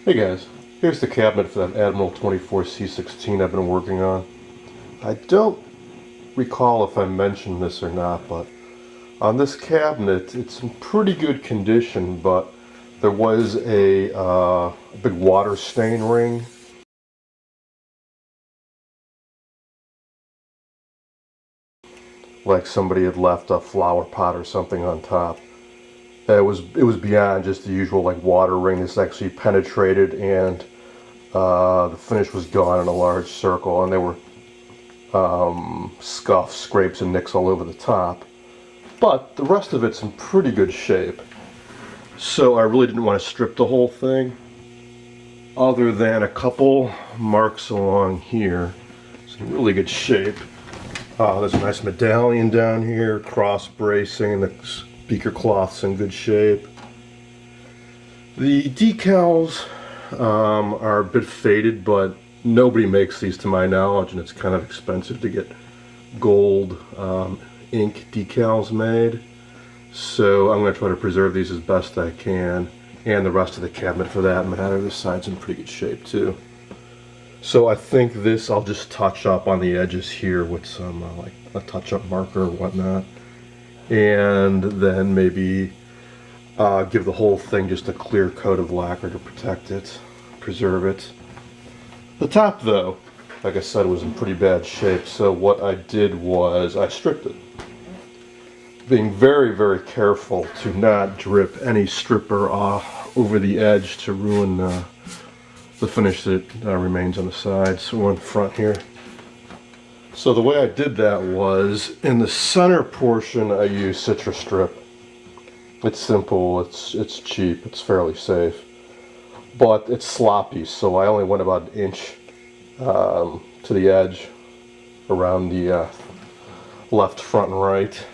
Hey guys, here's the cabinet for that Admiral 24C16 I've been working on. I don't recall if I mentioned this or not, but on this cabinet it's in pretty good condition, but there was a big water stain ring. Like somebody had left a flower pot or something on top. It was beyond just the usual like water ring. This actually penetrated and the finish was gone in a large circle, and there were scuffs, scrapes, and nicks all over the top. But the rest of it's in pretty good shape. So I really didn't want to strip the whole thing, other than a couple marks along here. It's in really good shape. There's a nice medallion down here, cross bracing, and the speaker cloth's in good shape. The decals are a bit faded, but nobody makes these to my knowledge, and it's kind of expensive to get gold ink decals made. So I'm going to try to preserve these as best I can, and the rest of the cabinet for that matter. This side's in pretty good shape too. So I think this I'll just touch up on the edges here with some like a touch-up marker or whatnot, and then maybe give the whole thing just a clear coat of lacquer to protect it, preserve it. The top though, like I said, was in pretty bad shape, so what I did was I stripped it. Being very, very careful to not drip any stripper off over the edge to ruin the finish that remains on the sides or in the front here. So the way I did that was, in the center portion I used Citra Strip. It's simple, it's cheap, it's fairly safe, but it's sloppy, so I only went about an inch to the edge around the left, front, and right.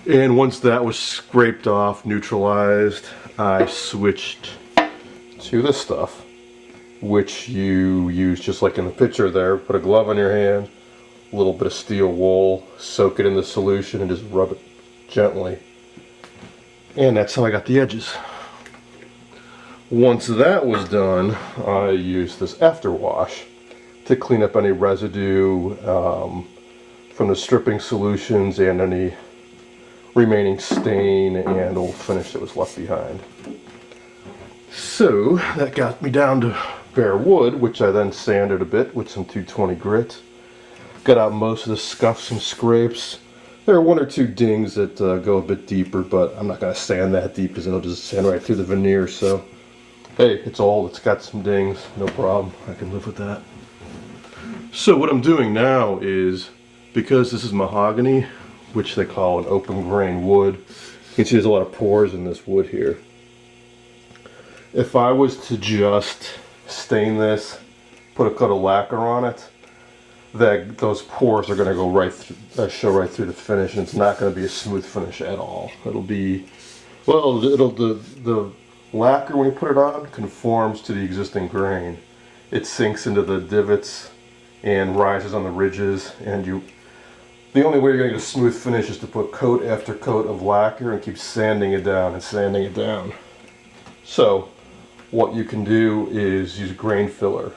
And once that was scraped off, neutralized, I switched to this stuff, which you use just like in the picture there. Put a glove on your hand, a little bit of steel wool, soak it in the solution, and just rub it gently. And that's how I got the edges. Once that was done, I used this after wash to clean up any residue from the stripping solutions and any remaining stain and old finish that was left behind. So that got me down to bare wood, which I then sanded a bit with some 220 grit. Got out most of the scuffs and scrapes. There are one or two dings that go a bit deeper, but I'm not going to sand that deep because it'll just sand right through the veneer. So hey, it's old, it's got some dings, no problem, I can live with that. So what I'm doing now is, because this is mahogany, which they call an open grain wood, you can see there's a lot of pores in this wood here. If I was to just stain this, put a coat of lacquer on it, those pores are going to go right through, show right through the finish, and it's not going to be a smooth finish at all. It'll be, well, the lacquer, when you put it on, conforms to the existing grain. It sinks into the divots and rises on the ridges, and the only way you're going to get a smooth finish is to put coat after coat of lacquer and keep sanding it down and sanding it down. So what you can do is use grain filler,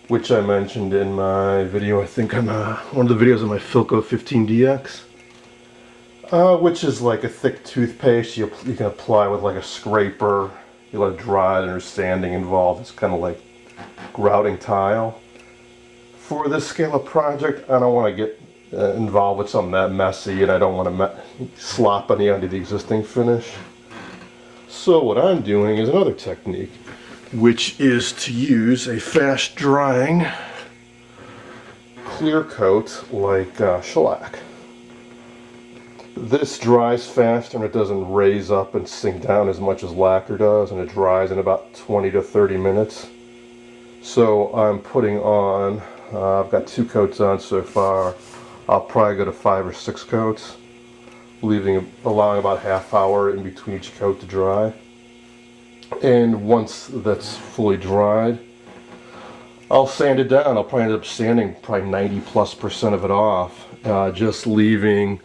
which I mentioned in my video, I think on one of the videos on my Philco 15DX, which is like a thick toothpaste you can apply with like a scraper. You let it dry, and there's sanding involved. It's kind of like grouting tile. For this scale of project, I don't want to get involved with something that messy, and I don't want to slop any onto the existing finish. So what I'm doing is another technique, which is to use a fast drying clear coat like shellac. This dries faster and it doesn't raise up and sink down as much as lacquer does, and it dries in about 20 to 30 minutes. So I'm putting on, I've got 2 coats on so far. I'll probably go to 5 or 6 coats, allowing about half hour in between each coat to dry. And once that's fully dried, I'll sand it down. I'll probably end up sanding probably 90+% of it off, just leaving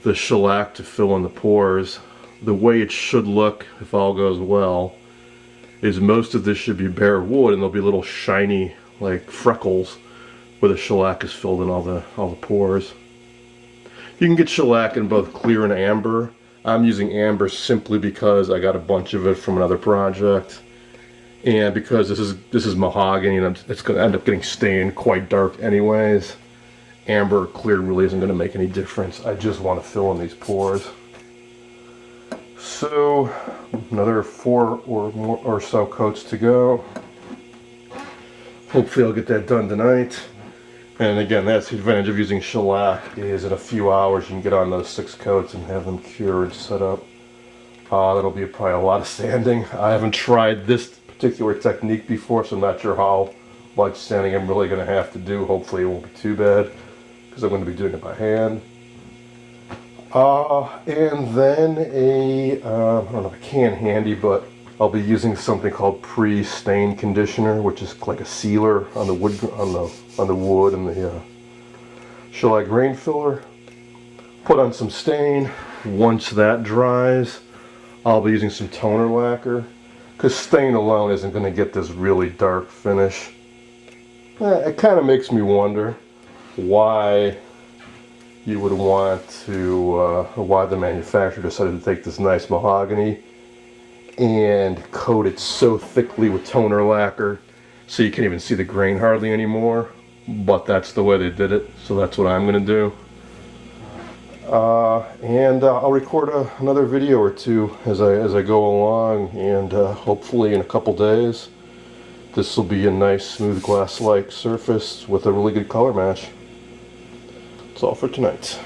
the shellac to fill in the pores. The way it should look, if all goes well, is most of this should be bare wood, and there'll be little shiny like freckles where the shellac is filled in all the pores. You can get shellac in both clear and amber. I'm using amber simply because I got a bunch of it from another project, and because this is mahogany and it's going to end up getting stained quite dark anyways. Amber or clear really isn't going to make any difference. I just want to fill in these pores. So another 4 or so coats to go. Hopefully I'll get that done tonight. And again, that's the advantage of using shellac, is in a few hours you can get on those 6 coats and have them cured, set up. That'll be probably a lot of sanding. I haven't tried this particular technique before, so I'm not sure how much sanding I'm really going to have to do. Hopefully it won't be too bad, because I'm going to be doing it by hand. And then I don't know if I can handy, but I'll be using something called pre-stain conditioner, which is like a sealer on the wood, on the wood and the shellac grain filler. Put on some stain. Once that dries, I'll be using some toner lacquer, because stain alone isn't going to get this really dark finish. It kind of makes me wonder why you would want to, why the manufacturer decided to take this nice mahogany and coat it so thickly with toner lacquer so you can't even see the grain hardly anymore. But that's the way they did it, so that's what I'm going to do. And I'll record another video or two as I go along, and hopefully in a couple days this will be a nice smooth glass-like surface with a really good color match. That's all for tonight.